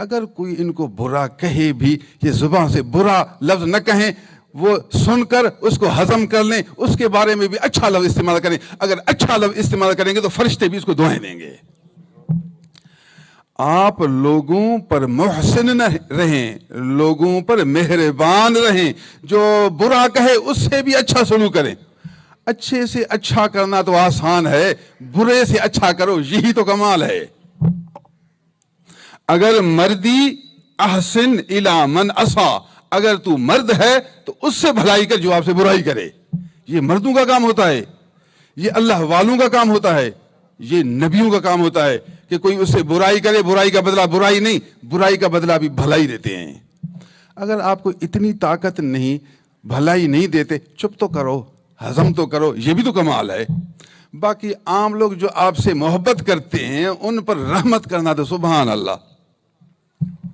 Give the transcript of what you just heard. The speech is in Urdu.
اگر کوئی ان کو برا کہے بھی، یہ زبان سے برا لفظ نہ کہیں، وہ سن کر اس کو ہضم کر لیں، اس کے بارے میں بھی اچھا لفظ استعمال کریں۔ اگر اچھا لفظ استعمال کریں گے تو فرشتے بھی اس کو دعائیں دیں گے۔ آپ لوگوں پر محسن نہ رہیں، لوگوں پر مہربان رہیں، جو برا کہے اس سے بھی اچھا سلوک کریں۔ اچھے سے اچھا کرنا تو آسان ہے، برے سے اچھا کرو، یہی تو کمال ہے۔ اگر مردی احسن الی من اسا، اگر تو مرد ہے تو اس سے بھلائی کر جو آپ سے برائی کرے۔ یہ مردوں کا کام ہوتا ہے، یہ اللہ والوں کا کام ہوتا ہے، یہ نبیوں کا کام ہوتا ہے کہ کوئی اس سے برائی کرے، برائی کا بدلہ برائی نہیں، برائی کا بدلہ بھی بھلائی دیتے ہیں۔ اگر آپ کو اتنی طاقت نہیں، بھلائی نہیں دیتے، چپ تو کرو، ہضم تو کرو، یہ بھی تو کمال ہے۔ باقی عام لوگ جو آپ سے محبت کرتے ہیں ان پر رحمت کرنا تو سبحان اللہ۔